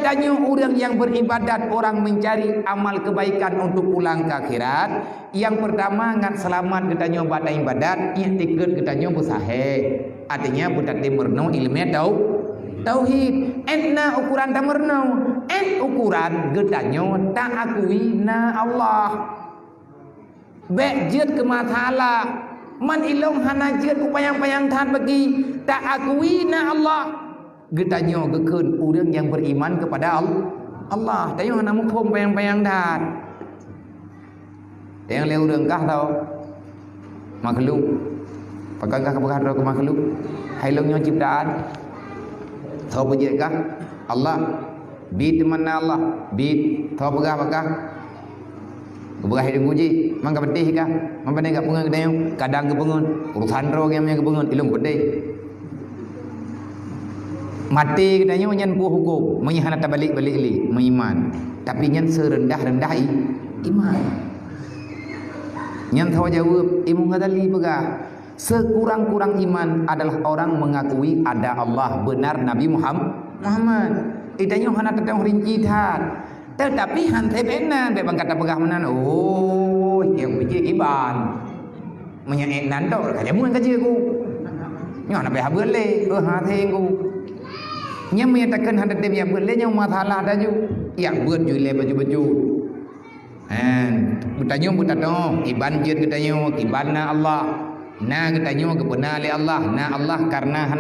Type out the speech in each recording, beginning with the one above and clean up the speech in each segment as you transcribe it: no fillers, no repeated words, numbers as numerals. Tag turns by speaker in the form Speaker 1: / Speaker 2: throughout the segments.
Speaker 1: Katanya orang yang beribadat, orang mencari amal kebaikan untuk pulang ke akhirat. Yang pertama ngan selamat katanya pada ibadat, yang tiket katanya bersahih. Artinya budak dimurno ilmu tauhid. Entna ukuran tamurno, ukuran katanya tak akui na Allah. Bejut ke mathala, man ilong hanajut upayang-payang tahan bagi tak akui na Allah. Getanya gekun orang yang beriman kepada Allah. Tanya nak mukhom bayang-bayang dah. Yang leu orang kah tau makhluk. Pakakah kepada ke makhluk? Hai longnya ciptaan. Tahu bejek kah? Allah. Bid mana Allah? Bid. Tahu pakah? Keberah hidup uji. Mangga pedih kah? Mangga pedih kat pengen ketanya. Kadang ke pengen. Urusan roh yang ke pengen. Ilung pedih. Mati katanya nyen puh hukum, menyihana balik-balik li, mengiman. Tapi nyen serendah-rendah iman. Nyen tahu jawab, imu ngadali pegah. Sekurang-kurang iman adalah orang mengakui ada Allah, benar Nabi Muhammad. Itanya hana tetang rinci tat. Tetapi hantai benar, be bang kata pegah menan. Oh, yang biji iban. Menyaik nandor kaja mun kaji aku. Nyo nak be habel le, hati aku. Nya menyatakan hendak dia buat le nya masalah dah ju. Yang buat ju le baju-baju. Bertanya bertanya iban je katanya ibana Allah. Na katanya kebenar le Allah. Na Allah karena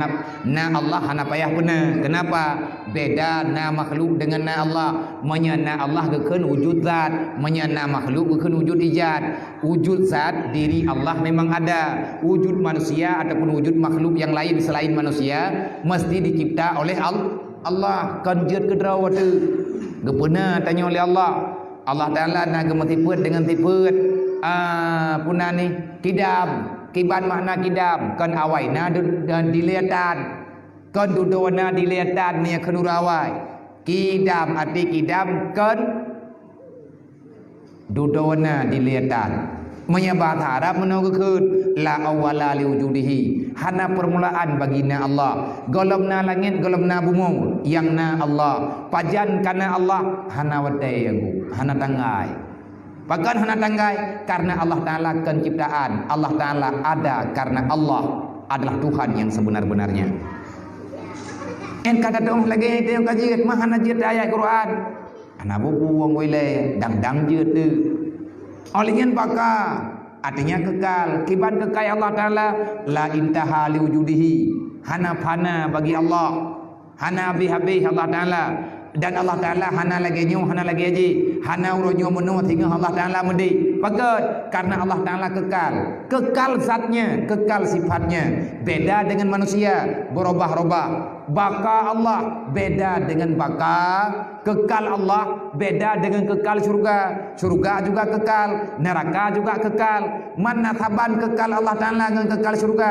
Speaker 1: Allah hana payah benar. Kenapa? Beda na makhluk dengan na Allah. Menyana Allah kekeun wujud zat, menyana makhluk kekeun wujud ijad. Wujud zat diri Allah memang ada. Wujud manusia ataupun wujud makhluk yang lain selain manusia mesti dicipta oleh Allah. Kanjut ke draw tu. Gepena tanya oleh Allah. Allah Taala na gemetiput dengan tiput punah ni kidam. Kiban makna kidam kan awai na dan diliatan kan dudona diliatan ni kenurawai. Kidam arti kidam kan dudona diliatan. Menyebab Arab menunggukeun la awwala liwujudihi. Hana permulaan bagina Allah. Golomna langit, golomna bumi. Yang na Allah. Pajan kana Allah hana wadai aku. Hana tanggai. Bahkan hana tanggai karena Allah Ta'ala penciptaan. Allah Ta'ala ada karena Allah adalah Tuhan yang sebenar-benarnya. Kata dong lagi itu yang kajian mah hana jid ayat Quran. Hana buku wong wile dang jid tu. Olehnya baka artinya kekal. Kiban kekal Allah Ta'ala la intaha liwujudihi. Hana fana bagi Allah. Hana habis Allah Ta'ala. Dan Allah Ta'ala hana lagi nyu, hana lagi aji. Hana uronyo menu hingga Allah Ta'ala medi. Pakat karena Allah Ta'ala kekal. Kekal zatnya, kekal sifatnya. Beda dengan manusia, berubah-ubah. Baka Allah beda dengan baka. Kekal Allah beda dengan kekal surga. Surga juga kekal, neraka juga kekal. Mana taban kekal Allah Ta'ala dengan kekal surga?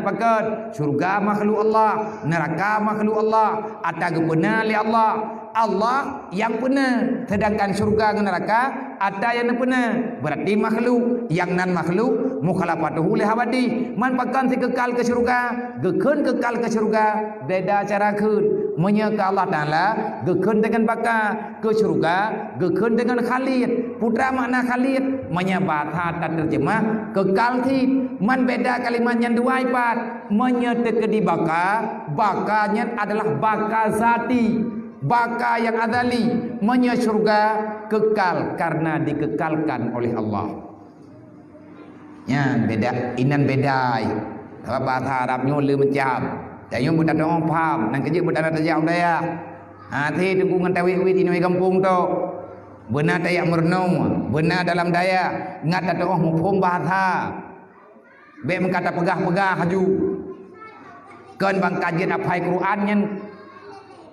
Speaker 1: Pakat surga makhluk Allah, neraka makhluk Allah. Ada benar li Allah. Allah yang benar, sedangkan surga dan neraka ada yang benar. Berarti makhluk yang nan makhluk mukhalafatuhu li habadi. Man pakan si kekal ke surga, gekeun kekal ke surga, beda cara keun. Menyeka Allah Ta'ala gekeun dengan baka ke surga, gekeun dengan Khalid. Putra makna Khalid menyebata terjemah kekal tid. Man beda kalimat yang dua ipat. Menyeteke di baka, bakanya adalah baka zati. Baka yang adali, menya surga kekal karena dikekalkan oleh Allah. Ya beda, inan bedai. Kalau bahasa Arabnya le mencap. Tapi budak dong paham, nang kerja budak terjauh daya. Hati dukungan tawik-wik ini kampung tu. Benar tayak merenung, benar dalam daya. Ngat ada orang mumpung bahasa. Be mengkata pegah-pegah haju. Kan bang kajian apai Quran yang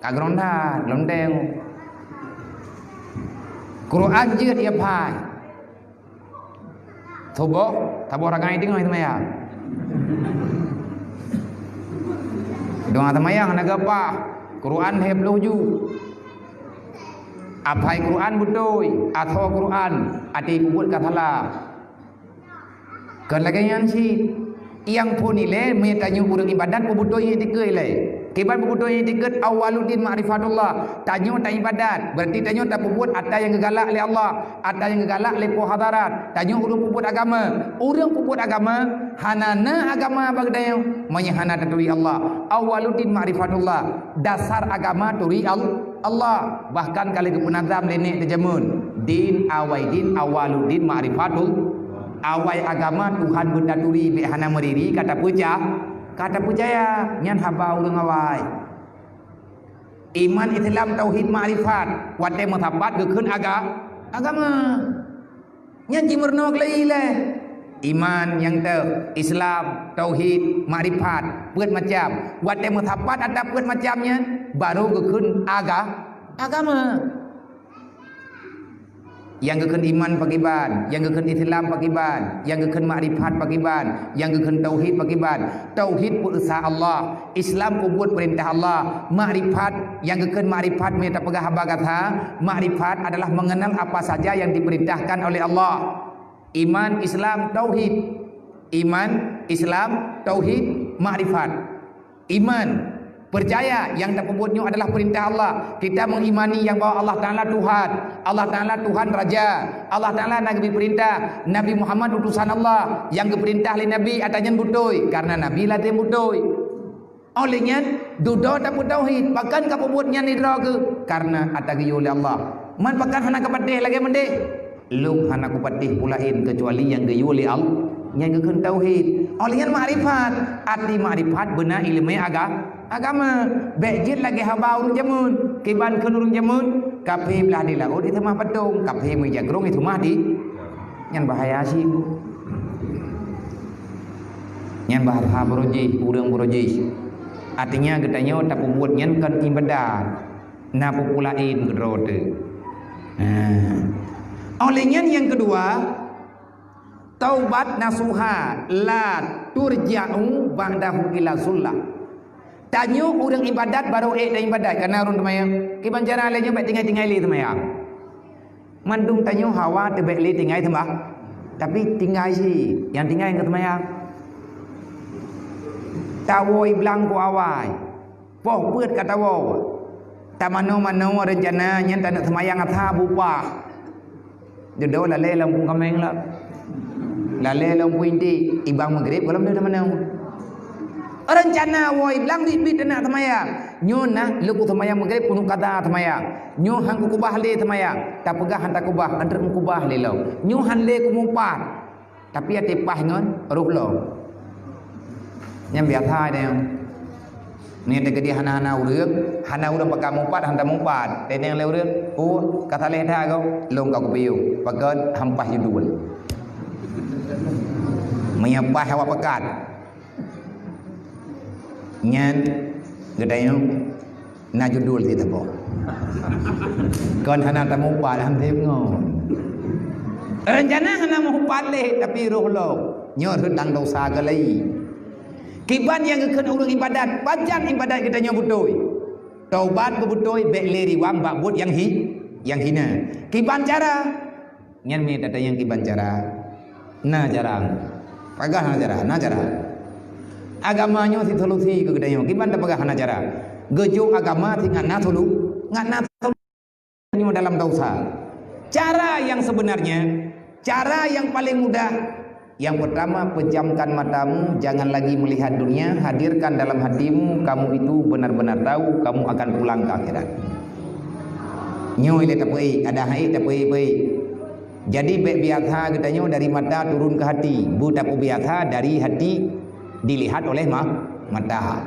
Speaker 1: kagronda londeng Quran je dia pai tobo tabo ragai tengok itu maya dong atamaya hana gapa Quran heblo ju apai Quran budoi atau Quran ati kubut kathala kan lagi yang si yang pun ile me tanyo urang ibadat ko budoi tikei le Kiban betul yang tiket awaluddin ma'rifatullah. Tanyo tak ibadat. Berarti tanyo tak puput ada yang gegalak oleh Allah, ada yang gegalak oleh hadarat. Tanyo urang puput agama. Urang puput agama, hanana agama bagdayo menyahana turi Allah. Awaluddin ma'rifatullah. Dasar agama turi Allah. Bahkan kali kepenazam lenek terjemun. Din awaidin awaluddin ma'rifatul. Awai agama Tuhan berdaturi behana meriri kata percaya nyan haba urang awai iman Islam tauhid ma'rifat wate matapat gekeun agama nyan jimerno kelai le iman yang Islam tauhid ma'rifat peut macam wate matapat ada peut macamnya baru gekeun agama yang gekeun iman pakiban, yang gekeun Islam pakiban, yang gekeun makrifat pakiban, yang gekeun tauhid pakiban. Tauhid perintah Allah, Islam pun perintah Allah, makrifat yang gekeun makrifat minta pegah haba kata, makrifat adalah mengenal apa saja yang diperintahkan oleh Allah. Iman, Islam, tauhid. Iman, Islam, tauhid, makrifat. Iman percaya yang terpebutnya adalah perintah Allah. Kita mengimani yang bahwa Allah Ta'ala Tuhan. Allah Ta'ala Tuhan Raja. Allah Ta'ala Nabi perintah. Nabi Muhammad utusan Allah. Yang keperintah oleh Nabi atanya butoi. Karena Nabi lah dia butoi. Olehnya dudo tak tauhid. Bahkan kepebutnya nidra ke. Karena atagi oleh Allah. Man pakan hana kepatih lagi mendek. Lung hana kupatih pulain kecuali yang gayu oleh Allah. Yang gekeun tauhid. Olehnya makrifat. Arti makrifat benar ilmu agama. Bejit lagi haba urung jamun. Kiban keun urung jamun. Kape belah di laut itu mah pedung. Kape mu jagrong itu mah di. Nyan bahaya sih. Nyan bahaya beroji, urang beroji. Artinya getanya tak pembuat nyan kan ibadah. Na populain gedrote. Olehnya yang kedua, taubat nasuha la turja'u ba'dahu ila sullah. Tanyo orang ibadat baru dan ibadat karena orang temayang. Kiban cara lainnya baik tinggal li temayang. Mandung tanyo hawa tebek li tinggal temah. Tapi tinggal si yang tinggal yang temayang. Tawoi belang ko awai. Poh peut kata wo. Tamano rencana nyen tak nak temayang atha bupah. Jodoh la le lampung kameng lah. La le lampung inti ibang maghrib kalau dia mana. Rencana woi belang di bit nak temayang. Nyo na luku temayang maghrib kunu kata temayang. Nyo hang ku kubah le temayang. Tak pegah hantar kubah antar kubah le lo. Nyo han le ku mumpat. Tapi ate pah ngon ruh lo. Nyam biasa dia. Ni ada gedi hana urang pakam mumpat hantar mumpat. Te yang le urang. Oh kata le dah kau long kau kupiu. Pakat hampah judul. Menyapah awak pekat. Nyan gedayong na judul kita po. Kon hana tamu pa han thêm ngon. Rencana hana mau pale tapi roh lo nyor hendang dosa galai. Kiban yang keun urang ibadat, panjang ibadat kita nyo butoi. Taubat butoi bek leri wang bak but yang hina. Kiban cara nyan mi tata yang kiban cara. Na jarang. Pagah na cara. Agamanya si solusi ke gedanya. Gimana pegah hana cara? Gejo agama si ngana tulu dalam dosa. Cara yang sebenarnya, cara yang paling mudah. Yang pertama, pejamkan matamu, jangan lagi melihat dunia, hadirkan dalam hatimu kamu itu benar-benar tahu kamu akan pulang ke akhirat. Nyoy le tapoi, ada hai tapoi. Jadi biasa gedanya dari mata turun ke hati, bu tapu biasa dari hati dilihat oleh mata.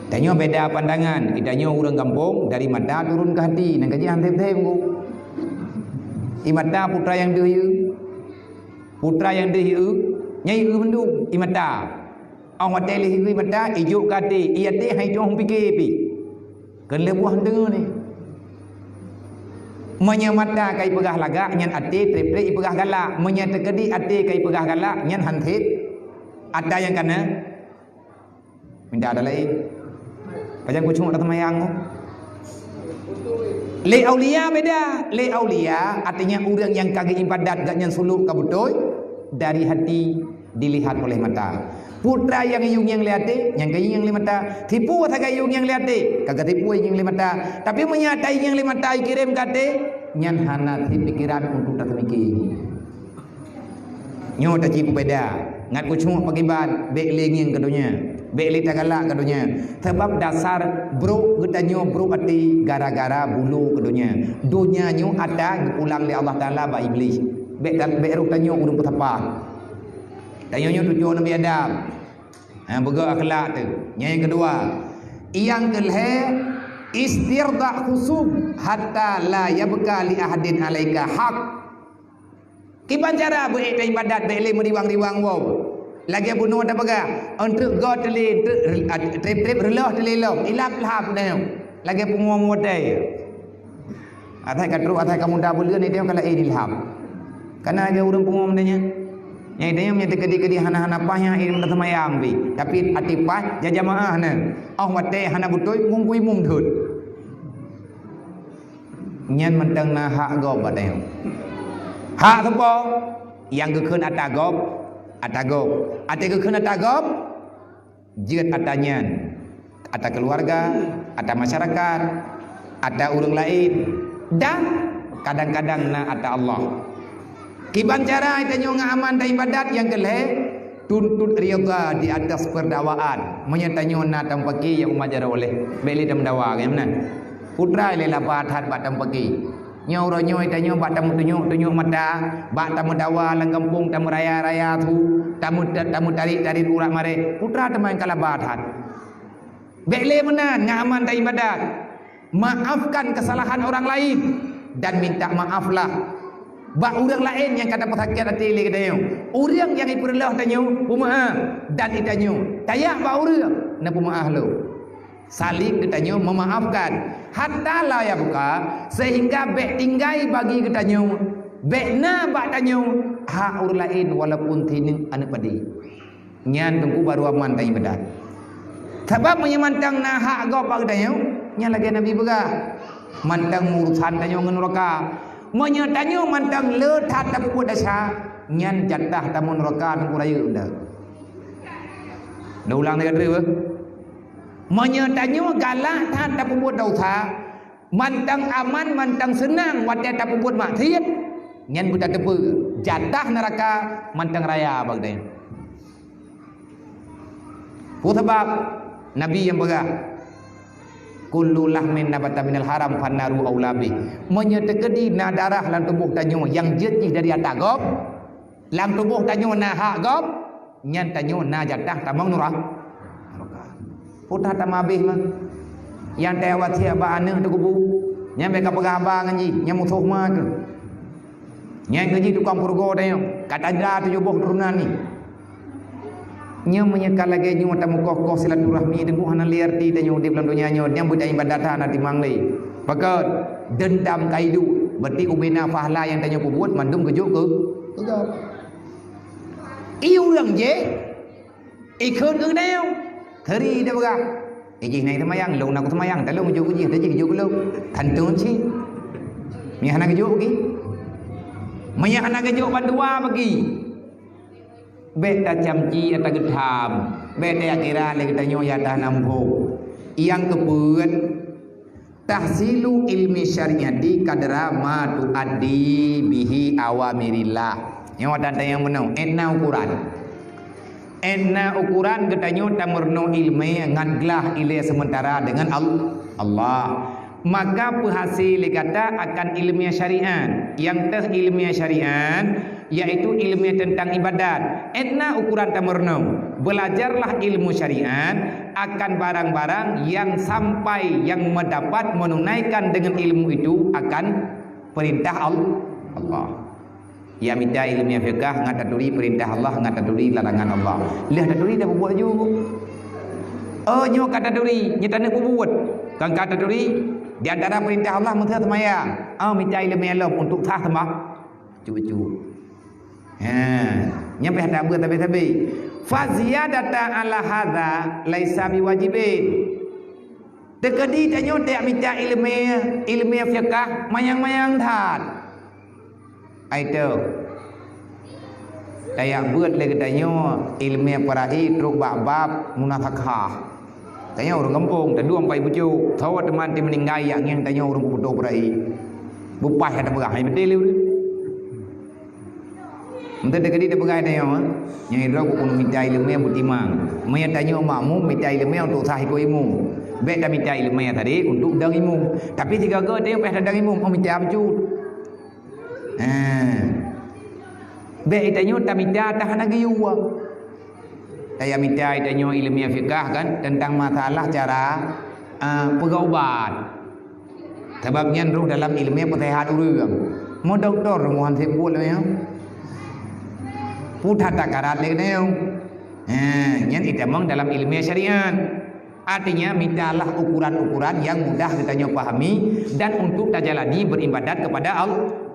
Speaker 1: Tanya beda pandangan. Kitanya orang kampung dari mata turun ke hati. Nang kaji hantem-tem ku. I mata putra yang dihiu. Putra yang dihiu nyai u mendung i mata. Ang mata lihi i mata ijuk ke hati. Ia teh hai jong fikir pi. Kan lebuh dengar ni. Menyamata kai pegah lagak nyan ati trip-trip i pegah galak. Menyata kedi ati kai pegah galak nyan hantip. Ada yang kena minta ada lain. Macam kucing orang temayang. Le aulia beda. Le aulia artinya orang yang kagak ibadat gak nyan suluk kabutoi dari hati dilihat oleh mata. Putra yang yung yang lihat yang kayu yang limata. Tipu atau kayu yang lihat kagak tipu yang limata. Tapi menyatai yang limata kirim kate nyan hana pikiran untuk tak mikir. Nyo tak cipu beda. Ngat ku cuma pakiban bekling yang kedunya. Bekli tagala kedunya. Sebab dasar bro gedanyo bro ati gara-gara bulu kedunya. Dunia nyo ada pulang li Allah Taala ba iblis. Bek ruk tanyo udung petapa. Tanyo tujuan Nabi Adam. Bega akhlak tu. Yang kedua, yang kelhe istirda khusub hatta la yabqa li ahadin alaika haq. Kiban cara buat ibadat beli meriwang-riwang wow. Lagi bunuh ada baga. Untuk God teli trip relah teli lom. Ilap-lap dah. Lagi penguam wadai. Atai katru atai kamu dah boleh ni dia kalau ini ilham. Karena ada orang penguam danya. Yang dia punya kedi-kedi hana-hana pah yang ini mendatang mayang bi. Tapi hati pah jamaah na. Oh wadai hana butoi mungkui mumdut. Nyan mentang na hak gob badai. Hak tu po yang gekun atagob. Ate gekun atagob jeut atanyan. Ata keluarga, ata masyarakat, ata orang lain dan kadang-kadang na ata Allah. Kiban cara itanyo ngaman da ibadat yang keleh tuntut riyadha di atas perdawaan. Menyatanyo na tampaki yang umajar oleh beli dam dawa kan. Putra lela bathat batam pagi. Nyauro nyoy tanyo batam tunjuk mata, batam dawa lang kampung tamu raya tu, tamu tarik urat mare. Putra teman kala bathat. Beli menan ngaman da ibadat. Maafkan kesalahan orang lain dan minta maaflah. Ba orang lain yang kata pasakit hati le katanya. Orang yang iperlah tanyo pumaah dan itanyo. Tayak ba orang na pumaah lo. Saling katanya memaafkan. Hatta la ya buka sehingga bek tinggai bagi katanya. Bek na ba tanyo hak orang lain walaupun tining anak padi. Nyan tunggu baru aman ta ibadat. Sebab menyemantang na hak go ba katanya. Nya lagi Nabi bega. Mantang urusan tanyo ngan neraka. Menyatanyo mantang le that tapu dasha nyan jatah tamun neraka tunggu raya unda. Dah ulang dekat dia. Menyatanyo galak that tapu dosa mantang aman mantang senang wadai tapu maksiat nyan buta tepu jatah neraka mantang raya bagdai. Sebab Nabi yang berah kullu lahmin nabata minal haram fannaru aulabi. Menyetekedi na darah lan tubuh tanyo yang jetih dari atagob lan tubuh tanyo na hak gob nyan tanyo na jatah tamang nurah. Putar tamabih mah. Yang tewat siapa ane tu kubu. Nyan beka pegabang anji, nyan musuh mah tu. Nyan gaji tukang purgo tanyo. Kata jera tu jubuh turunan ni. Nya menyekal lagi nyu tamu kokoh silaturahmi dengan hana liar di tanyo di dalam dunia nyo yang budaya ibadat nanti mangli. Pakat dendam kaidu berarti ubena fahla yang tanyo buat mandum kejuk ke. Yêu rằng je. Ikut ke đeo. Theri dia berah. Iji này tamayang lu nak tamayang tak lu kejuk ke je kejuk lu. Kantun si. Ni hana kejuk ki. Maya hana kejuk bandua bagi. Beta camci atau gedam, beta akira lagi tanyo yata nampu. Yang kebuat tahsilu ilmi syariati kadra ma tu addi bihi awamirillah. Yang wadah tanya menau, enna ukuran getanyo tamurno ilmi ngadlah ilmu sementara dengan Allah. Maka penghasil kata akan ilmiah syariat yang ilmiah syariat yaitu ilmiah tentang ibadat. Enna ukuran tamurno belajarlah ilmu syariat akan barang-barang yang sampai yang mendapat menunaikan dengan ilmu itu akan perintah Allah. Ya minta ilmiah fiqh ngataduri perintah Allah ngataduri larangan Allah. Lihat taduri dah buat juga. Oh nyo kataduri nyatane buat. Kan kataduri di antara perintah Allah mentah semayang. Minta ilmiah Allah untuk sah sembah. Cuba-cuba. Nyampe hada buat tapi faziyadata ala hadza laisa biwajibin. Tekedi tanyo tak minta ilmiah fiqh mayang-mayang that. Itu. Tayak buat lagi katanya ilmu parai teruk bab munafakah. Tanya orang kampung, dan dua empat bujuk. Tahu teman dia meninggal yang tanya orang kudo parai. Bupai kata berah, ini betul le. Menteri dekat dia berah tanya, yang itu aku pun minta ilmu yang butimang. Maya tanya makmu minta ilmu untuk sahih ko ilmu. Baik dah minta ilmu yang tadi untuk dang ilmu. Tapi jika kau dia pas dang ilmu, kau minta apa cut? Baik tanya tak minta tahan lagi uang. Saya minta tanya ilmu fikah kan tentang masalah cara pergaubat. Sebabnya roh dalam ilmu persehat orang. Mau doktor mohon sebut lah. Putra takarat lagi ni. Yang itu memang dalam ilmu syariat. Artinya mintalah ukuran-ukuran yang mudah kita pahami dan untuk tajalani beribadat kepada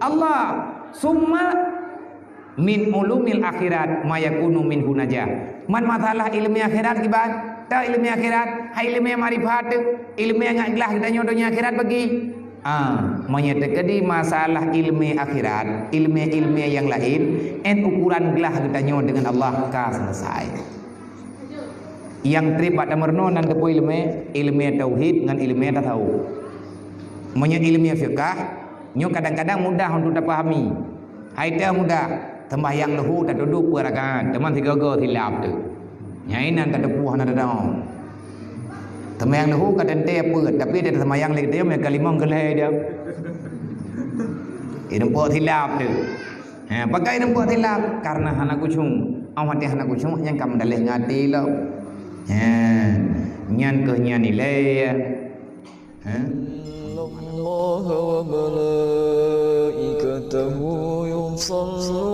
Speaker 1: Allah. Summa min ulumil akhirat mayakunu min hunajah. Man masalah ilmu akhirat kibat? Tak ilmu akhirat, hai ilmu marifat, ilmu yang ikhlas kita nyodonya akhirat bagi. Menyatakan di masalah ilmu akhirat, ilmu yang lain, ukuran gelah kita nyodo dengan Allah ka selesai. Yang terlibat merno nan kepo ilmu tauhid dengan ilmu tasawuf. Menye ilmu fiqh nyo kadang-kadang mudah untuk dipahami. Haida mudah sembahyang lahu tak duduk perakan. Teman tiga go hilap tu. Nyai nan tak depuh nan dadang. Sembahyang lahu kadang te apa tapi dia sembahyang lagi dia me kalimah gelai dia. Ini buat hilap tu. Pakai ini buat hilap karena anak kucing. Awak hati anak kucing yang kamu dalih ngati lah. Nyan ke nyan nilai
Speaker 2: Allah wa malaikatahu yusalluna